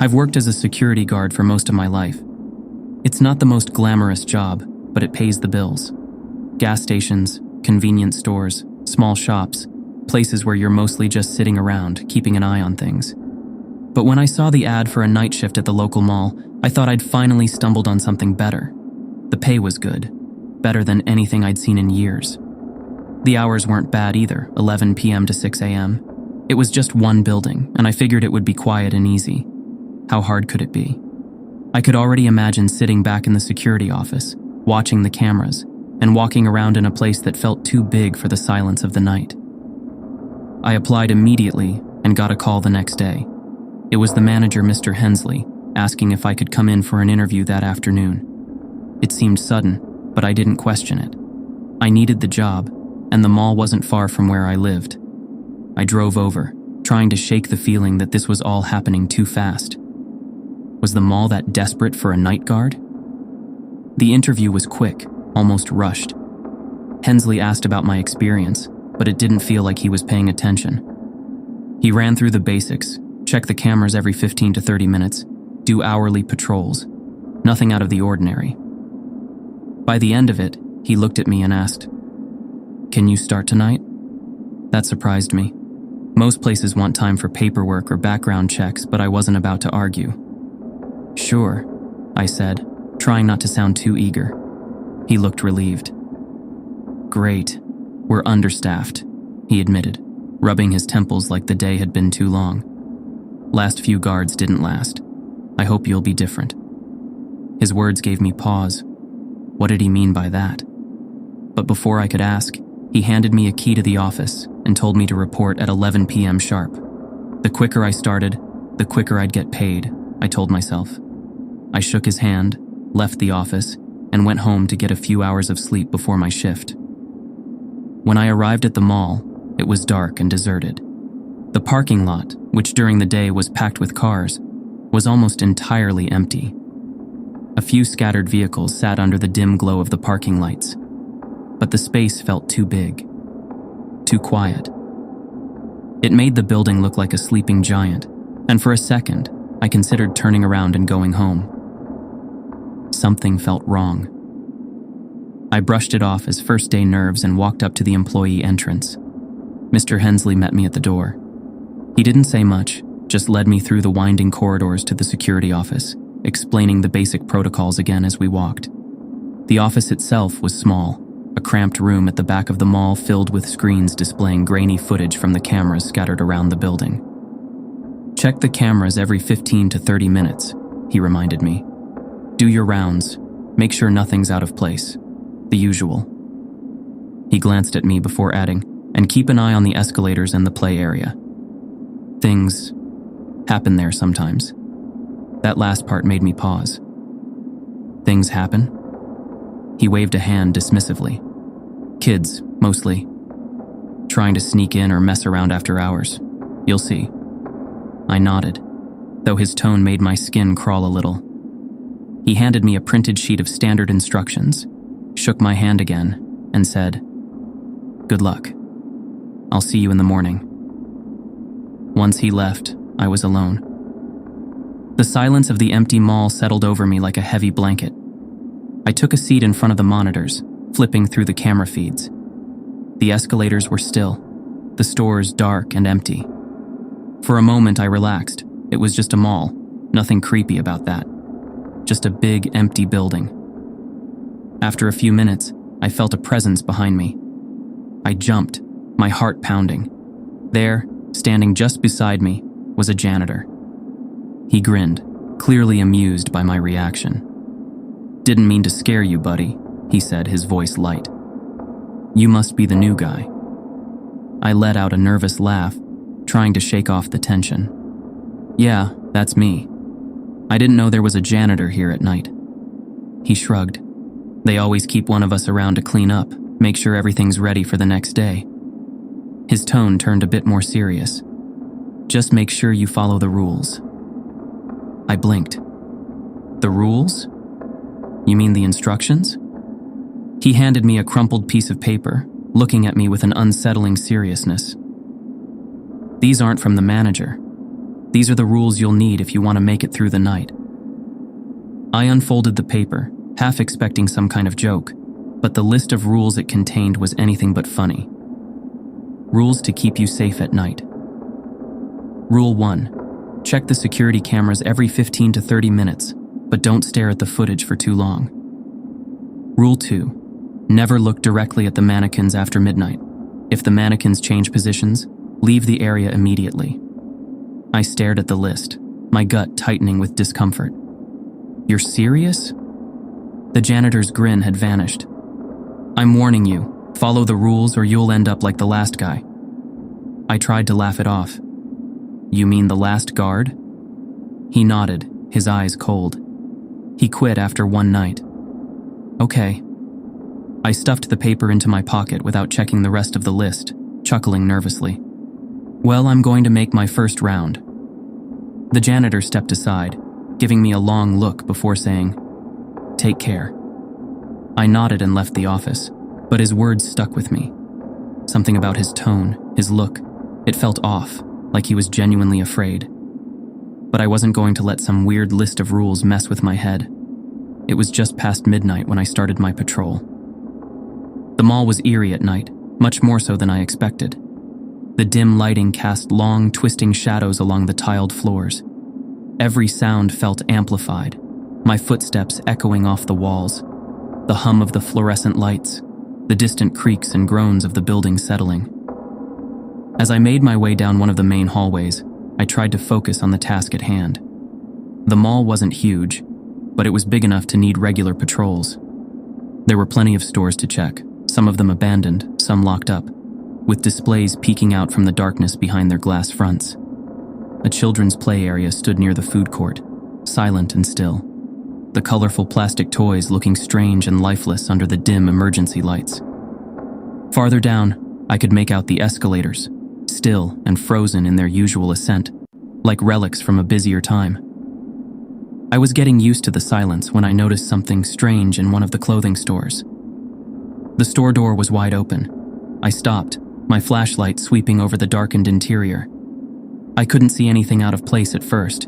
I've worked as a security guard for most of my life. It's not the most glamorous job, but it pays the bills. Gas stations, convenience stores, small shops, places where you're mostly just sitting around, keeping an eye on things. But when I saw the ad for a night shift at the local mall, I thought I'd finally stumbled on something better. The pay was good, better than anything I'd seen in years. The hours weren't bad either, 11 p.m. to 6 a.m. It was just one building, and I figured it would be quiet and easy. How hard could it be? I could already imagine sitting back in the security office, watching the cameras, and walking around in a place that felt too big for the silence of the night. I applied immediately and got a call the next day. It was the manager, Mr. Hensley, asking if I could come in for an interview that afternoon. It seemed sudden, but I didn't question it. I needed the job, and the mall wasn't far from where I lived. I drove over, trying to shake the feeling that this was all happening too fast. Was the mall that desperate for a night guard? The interview was quick, almost rushed. Hensley asked about my experience, but it didn't feel like he was paying attention. He ran through the basics, check the cameras every 15 to 30 minutes, do hourly patrols. Nothing out of the ordinary. By the end of it, he looked at me and asked, "Can you start tonight?" That surprised me. Most places want time for paperwork or background checks, but I wasn't about to argue. "Sure," I said, trying not to sound too eager. He looked relieved. "Great. We're understaffed," he admitted, rubbing his temples like the day had been too long. "Last few guards didn't last. I hope you'll be different." His words gave me pause. What did he mean by that? But before I could ask, he handed me a key to the office and told me to report at 11 p.m. sharp. The quicker I started, the quicker I'd get paid, I told myself. I shook his hand, left the office, and went home to get a few hours of sleep before my shift. When I arrived at the mall, it was dark and deserted. The parking lot, which during the day was packed with cars, was almost entirely empty. A few scattered vehicles sat under the dim glow of the parking lights, but the space felt too big, too quiet. It made the building look like a sleeping giant, and for a second, I considered turning around and going home. Something felt wrong. I brushed it off as first-day nerves and walked up to the employee entrance. Mr. Hensley met me at the door. He didn't say much, just led me through the winding corridors to the security office, explaining the basic protocols again as we walked. The office itself was small, a cramped room at the back of the mall filled with screens displaying grainy footage from the cameras scattered around the building. "Check the cameras every 15 to 30 minutes, he reminded me. "Do your rounds, make sure nothing's out of place. The usual." He glanced at me before adding, "And keep an eye on the escalators and the play area. Things happen there sometimes." That last part made me pause. "Things happen?" He waved a hand dismissively. "Kids, mostly. Trying to sneak in or mess around after hours. You'll see." I nodded, though his tone made my skin crawl a little. He handed me a printed sheet of standard instructions, shook my hand again, and said, "Good luck. I'll see you in the morning." Once he left, I was alone. The silence of the empty mall settled over me like a heavy blanket. I took a seat in front of the monitors, flipping through the camera feeds. The escalators were still, the stores dark and empty. For a moment I relaxed. It was just a mall, nothing creepy about that. Just a big, empty building. After a few minutes, I felt a presence behind me. I jumped, my heart pounding. There, standing just beside me, was a janitor. He grinned, clearly amused by my reaction. "Didn't mean to scare you, buddy," he said, his voice light. "You must be the new guy." I let out a nervous laugh, trying to shake off the tension. "Yeah, that's me. I didn't know there was a janitor here at night." He shrugged. "They always keep one of us around to clean up, make sure everything's ready for the next day." His tone turned a bit more serious. "Just make sure you follow the rules." I blinked. "The rules? You mean the instructions?" He handed me a crumpled piece of paper, looking at me with an unsettling seriousness. "These aren't from the manager. These are the rules you'll need if you want to make it through the night." I unfolded the paper, half expecting some kind of joke, but the list of rules it contained was anything but funny. Rules to keep you safe at night. Rule 1. Check the security cameras every 15 to 30 minutes, but don't stare at the footage for too long. Rule 2. Never look directly at the mannequins after midnight. If the mannequins change positions, leave the area immediately. I stared at the list, my gut tightening with discomfort. "You're serious?" The janitor's grin had vanished. "I'm warning you, follow the rules or you'll end up like the last guy." I tried to laugh it off. "You mean the last guard?" He nodded, his eyes cold. "He quit after one night." "Okay." I stuffed the paper into my pocket without checking the rest of the list, chuckling nervously. "Well, I'm going to make my first round." The janitor stepped aside, giving me a long look before saying, "Take care." I nodded and left the office, but his words stuck with me. Something about his tone, his look, it felt off, like he was genuinely afraid. But I wasn't going to let some weird list of rules mess with my head. It was just past midnight when I started my patrol. The mall was eerie at night, much more so than I expected. The dim lighting cast long, twisting shadows along the tiled floors. Every sound felt amplified, my footsteps echoing off the walls, the hum of the fluorescent lights, the distant creaks and groans of the building settling. As I made my way down one of the main hallways, I tried to focus on the task at hand. The mall wasn't huge, but it was big enough to need regular patrols. There were plenty of stores to check, some of them abandoned, some locked up, with displays peeking out from the darkness behind their glass fronts. A children's play area stood near the food court, silent and still, the colorful plastic toys looking strange and lifeless under the dim emergency lights. Farther down, I could make out the escalators, still and frozen in their usual ascent, like relics from a busier time. I was getting used to the silence when I noticed something strange in one of the clothing stores. The store door was wide open. I stopped, my flashlight sweeping over the darkened interior. I couldn't see anything out of place at first,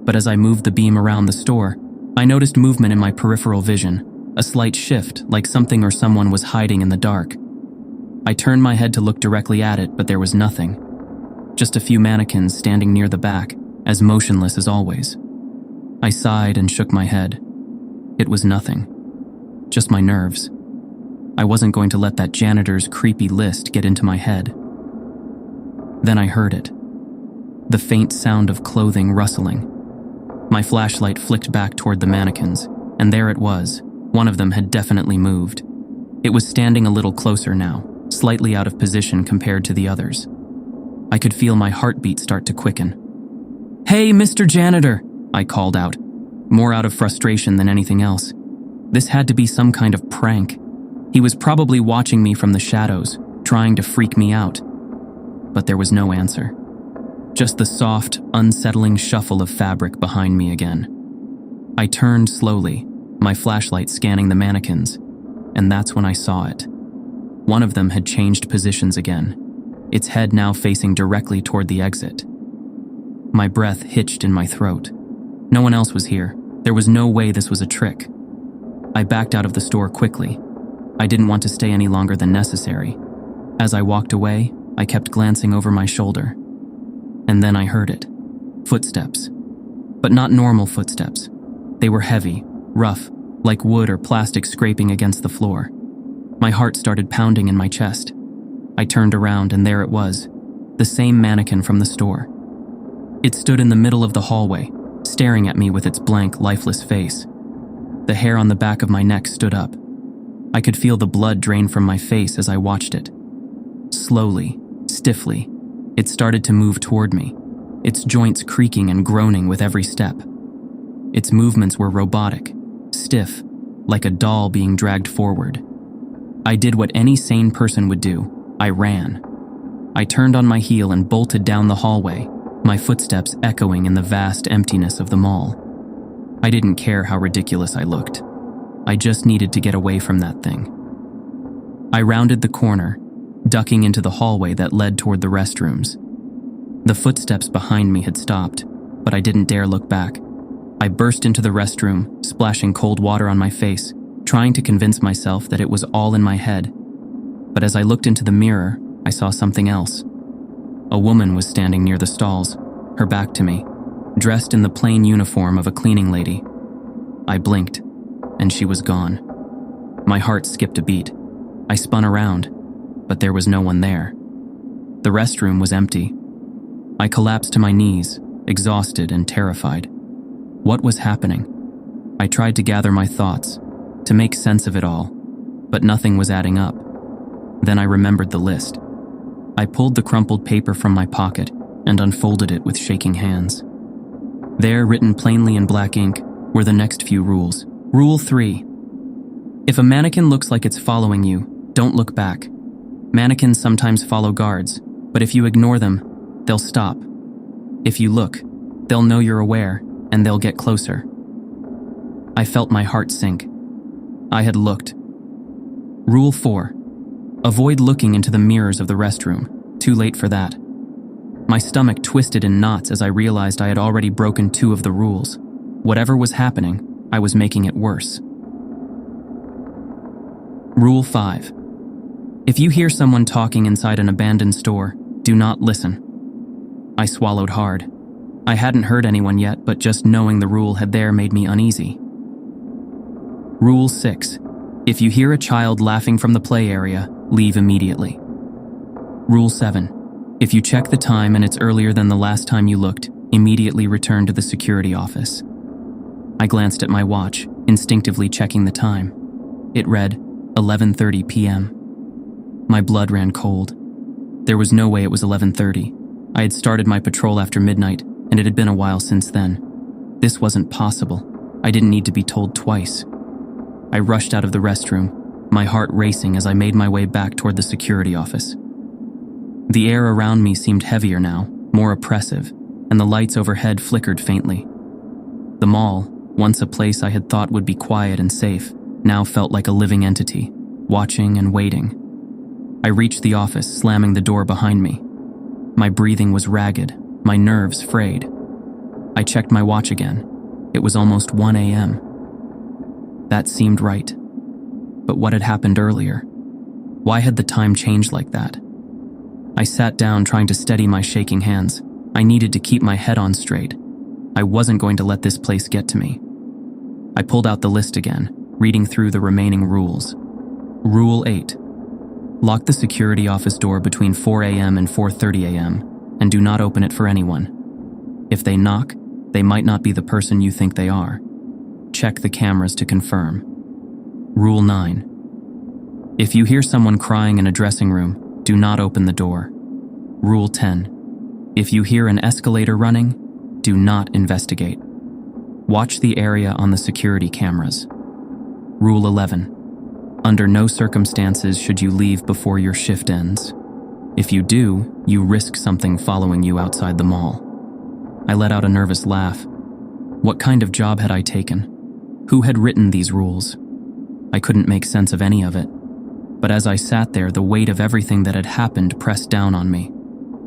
but as I moved the beam around the store, I noticed movement in my peripheral vision, a slight shift, like something or someone was hiding in the dark. I turned my head to look directly at it, but there was nothing. Just a few mannequins standing near the back, as motionless as always. I sighed and shook my head. It was nothing. Just my nerves. I wasn't going to let that janitor's creepy list get into my head. Then I heard it. The faint sound of clothing rustling. My flashlight flicked back toward the mannequins, and there it was. One of them had definitely moved. It was standing a little closer now, slightly out of position compared to the others. I could feel my heartbeat start to quicken. "Hey, Mr. Janitor!" I called out, more out of frustration than anything else. This had to be some kind of prank. He was probably watching me from the shadows, trying to freak me out. But there was no answer. Just the soft, unsettling shuffle of fabric behind me again. I turned slowly, my flashlight scanning the mannequins, and that's when I saw it. One of them had changed positions again, its head now facing directly toward the exit. My breath hitched in my throat. No one else was here. There was no way this was a trick. I backed out of the store quickly. I didn't want to stay any longer than necessary. As I walked away, I kept glancing over my shoulder. And then I heard it. Footsteps. But not normal footsteps. They were heavy, rough, like wood or plastic scraping against the floor. My heart started pounding in my chest. I turned around and there it was, the same mannequin from the store. It stood in the middle of the hallway, staring at me with its blank, lifeless face. The hair on the back of my neck stood up. I could feel the blood drain from my face as I watched it. Slowly, stiffly, it started to move toward me, its joints creaking and groaning with every step. Its movements were robotic, stiff, like a doll being dragged forward. I did what any sane person would do. I ran. I turned on my heel and bolted down the hallway, my footsteps echoing in the vast emptiness of the mall. I didn't care how ridiculous I looked. I just needed to get away from that thing. I rounded the corner, ducking into the hallway that led toward the restrooms. The footsteps behind me had stopped, but I didn't dare look back. I burst into the restroom, splashing cold water on my face, trying to convince myself that it was all in my head. But as I looked into the mirror, I saw something else. A woman was standing near the stalls, her back to me, dressed in the plain uniform of a cleaning lady. I blinked, and she was gone. My heart skipped a beat. I spun around, but there was no one there. The restroom was empty. I collapsed to my knees, exhausted and terrified. What was happening? I tried to gather my thoughts, to make sense of it all, but nothing was adding up. Then I remembered the list. I pulled the crumpled paper from my pocket and unfolded it with shaking hands. There, written plainly in black ink, were the next few rules. Rule 3. If a mannequin looks like it's following you, don't look back. Mannequins sometimes follow guards, but if you ignore them, they'll stop. If you look, they'll know you're aware, and they'll get closer. I felt my heart sink. I had looked. Rule 4. Avoid looking into the mirrors of the restroom. Too late for that. My stomach twisted in knots as I realized I had already broken 2 of the rules. Whatever was happening, I was making it worse. Rule 5. If you hear someone talking inside an abandoned store, do not listen. I swallowed hard. I hadn't heard anyone yet, but just knowing the rule had there made me uneasy. Rule 6. If you hear a child laughing from the play area, leave immediately. Rule 7. If you check the time and it's earlier than the last time you looked, immediately return to the security office. I glanced at my watch, instinctively checking the time. It read 11:30 p.m. My blood ran cold. There was no way it was 11:30. I had started my patrol after midnight, and it had been a while since then. This wasn't possible. I didn't need to be told twice. I rushed out of the restroom, my heart racing as I made my way back toward the security office. The air around me seemed heavier now, more oppressive, and the lights overhead flickered faintly. The mall, once a place I had thought would be quiet and safe, now felt like a living entity, watching and waiting. I reached the office, slamming the door behind me. My breathing was ragged, my nerves frayed. I checked my watch again. It was almost 1 a.m. That seemed right. But what had happened earlier? Why had the time changed like that? I sat down, trying to steady my shaking hands. I needed to keep my head on straight. I wasn't going to let this place get to me. I pulled out the list again, reading through the remaining rules. Rule 8. Lock the security office door between 4 a.m. and 4:30 a.m., and do not open it for anyone. If they knock, they might not be the person you think they are. Check the cameras to confirm. Rule 9. If you hear someone crying in a dressing room, do not open the door. Rule 10. If you hear an escalator running, do not investigate. Watch the area on the security cameras. Rule 11. Under no circumstances should you leave before your shift ends. If you do, you risk something following you outside the mall. I let out a nervous laugh. What kind of job had I taken? Who had written these rules? I couldn't make sense of any of it. But as I sat there, the weight of everything that had happened pressed down on me.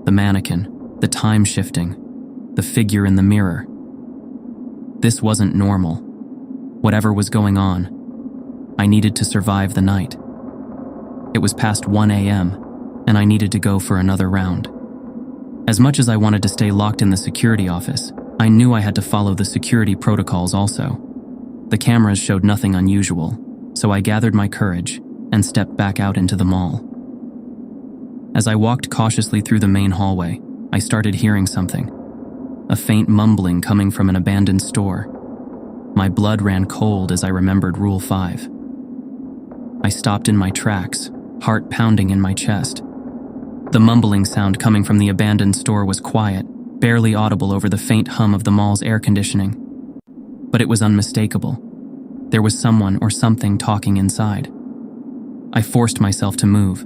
The mannequin, the time shifting, the figure in the mirror. This wasn't normal. Whatever was going on, I needed to survive the night. It was past 1 a.m., and I needed to go for another round. As much as I wanted to stay locked in the security office, I knew I had to follow the security protocols also. The cameras showed nothing unusual, so I gathered my courage and stepped back out into the mall. As I walked cautiously through the main hallway, I started hearing something. A faint mumbling coming from an abandoned store. My blood ran cold as I remembered Rule 5. I stopped in my tracks, heart pounding in my chest. The mumbling sound coming from the abandoned store was quiet, barely audible over the faint hum of the mall's air conditioning. But it was unmistakable. There was someone or something talking inside. I forced myself to move,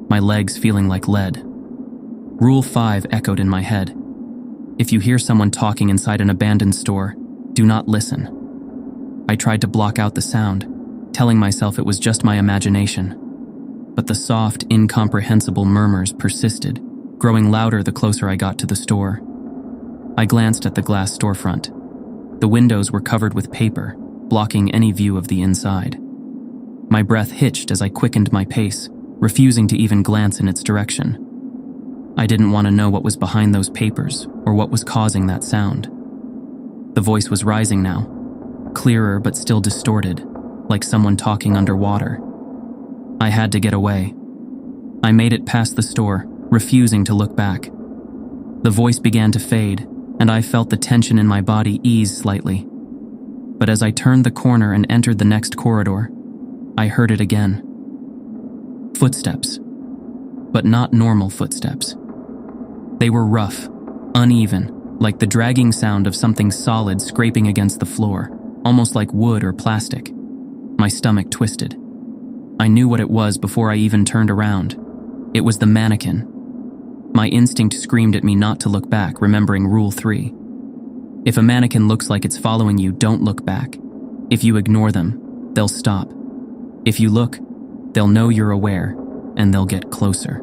my legs feeling like lead. Rule 5 echoed in my head. If you hear someone talking inside an abandoned store, do not listen. I tried to block out the sound, telling myself it was just my imagination. But the soft, incomprehensible murmurs persisted, growing louder the closer I got to the store. I glanced at the glass storefront. The windows were covered with paper, blocking any view of the inside. My breath hitched as I quickened my pace, refusing to even glance in its direction. I didn't want to know what was behind those papers or what was causing that sound. The voice was rising now, clearer but still distorted, like someone talking underwater. I had to get away. I made it past the store, refusing to look back. The voice began to fade, and I felt the tension in my body ease slightly. But as I turned the corner and entered the next corridor, I heard it again. Footsteps, but not normal footsteps. They were rough, uneven, like the dragging sound of something solid scraping against the floor, almost like wood or plastic. My stomach twisted. I knew what it was before I even turned around. It was the mannequin. My instinct screamed at me not to look back, remembering Rule 3. If a mannequin looks like it's following you, don't look back. If you ignore them, they'll stop. If you look, they'll know you're aware, and they'll get closer.